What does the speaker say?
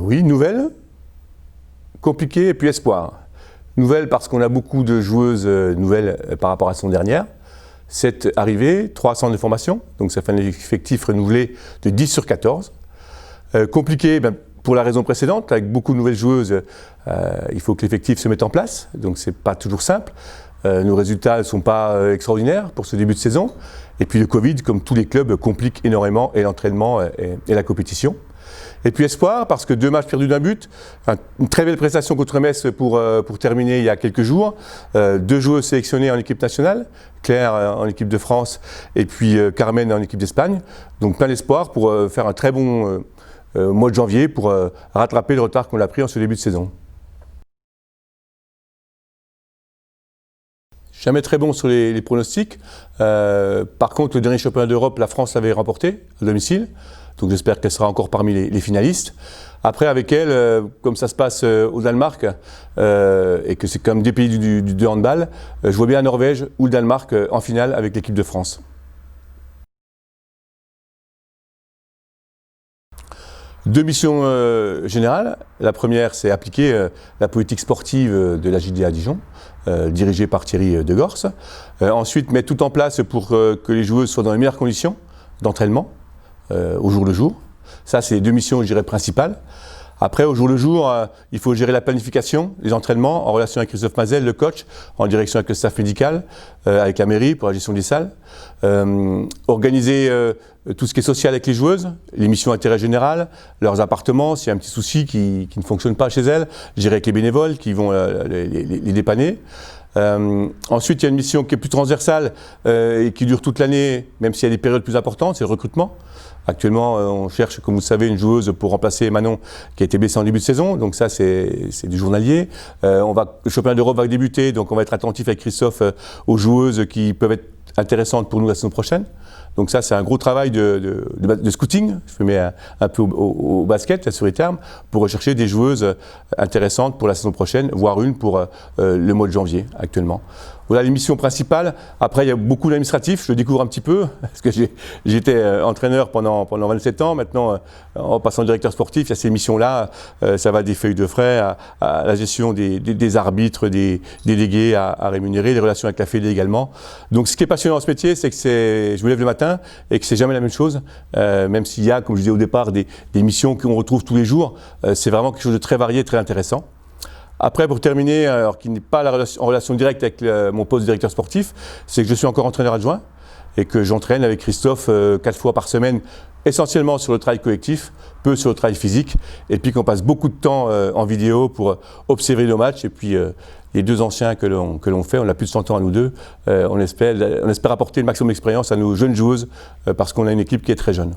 Oui, nouvelle, compliquée et puis espoir. Nouvelle parce qu'on a beaucoup de joueuses nouvelles par rapport à la saison dernière. 7 arrivées, 3 centres de formation, donc ça fait un effectif renouvelé de 10 sur 14. Compliqué pour la raison précédente, avec beaucoup de nouvelles joueuses, il faut que l'effectif se mette en place, donc c'est pas toujours simple. Nos résultats ne sont pas extraordinaires pour ce début de saison. Et puis le Covid, comme tous les clubs, complique énormément et l'entraînement et la compétition. Et puis espoir, parce que 2 matchs perdus d'un but, une très belle prestation contre Metz pour terminer il y a quelques jours, 2 joueuses sélectionnées en équipe nationale, Claire en équipe de France et puis Carmen en équipe d'Espagne. Donc plein d'espoir pour faire un très bon mois de janvier pour rattraper le retard qu'on a pris en ce début de saison. Jamais très bon sur les pronostics. Par contre, le dernier championnat d'Europe, la France l'avait remporté à domicile. Donc j'espère qu'elle sera encore parmi les finalistes. Après, avec elle, comme ça se passe au Danemark, et que c'est comme des pays du handball, je vois bien la Norvège ou le Danemark en finale avec l'équipe de France. Deux missions générales. La première, c'est appliquer la politique sportive de la JDA Dijon, dirigée par Thierry Degors. Ensuite, mettre tout en place pour que les joueuses soient dans les meilleures conditions d'entraînement, au jour le jour. Ça, c'est les 2 missions, je dirais, principales. Après, au jour le jour, il faut gérer la planification, les entraînements, en relation avec Christophe Mazel, le coach, en direction avec le staff médical, avec la mairie pour la gestion des salles. Organiser tout ce qui est social avec les joueuses, les missions d'intérêt général, leurs appartements, s'il y a un petit souci qui ne fonctionne pas chez elles, gérer avec les bénévoles qui vont les dépanner. Ensuite, il y a une mission qui est plus transversale et qui dure toute l'année, même s'il y a des périodes plus importantes, c'est le recrutement. Actuellement, on cherche, comme vous le savez, une joueuse pour remplacer Manon qui a été blessée en début de saison, donc ça c'est du journalier. Le championnat d'Europe va débuter, donc on va être attentif avec Christophe aux joueuses qui peuvent être intéressantes pour nous la saison prochaine. Donc ça, c'est un gros travail de scouting, je me mets un peu au basket, sur les termes, pour rechercher des joueuses intéressantes pour la saison prochaine, voire une pour le mois de janvier actuellement. Voilà les missions principales. Après, il y a beaucoup d'administratifs, je le découvre un petit peu, parce que j'étais entraîneur pendant 27 ans. Maintenant, en passant directeur sportif, il y a ces missions-là. Ça va des feuilles de frais à la gestion des arbitres, des délégués à rémunérer, les relations avec la Fédé également. Donc, ce qui est passionnant dans ce métier, c'est que je me lève le matin et que c'est jamais la même chose. Même s'il y a, comme je disais au départ, des missions qu'on retrouve tous les jours, c'est vraiment quelque chose de très varié, très intéressant. Après, pour terminer, alors qui n'est pas en relation directe avec mon poste de directeur sportif, c'est que je suis encore entraîneur adjoint et que j'entraîne avec Christophe 4 fois par semaine, essentiellement sur le travail collectif, peu sur le travail physique, et puis qu'on passe beaucoup de temps en vidéo pour observer nos matchs. Et puis les 2 anciens que l'on fait, on a plus de 100 ans à nous deux, on espère apporter le maximum d'expérience à nos jeunes joueuses parce qu'on a une équipe qui est très jeune.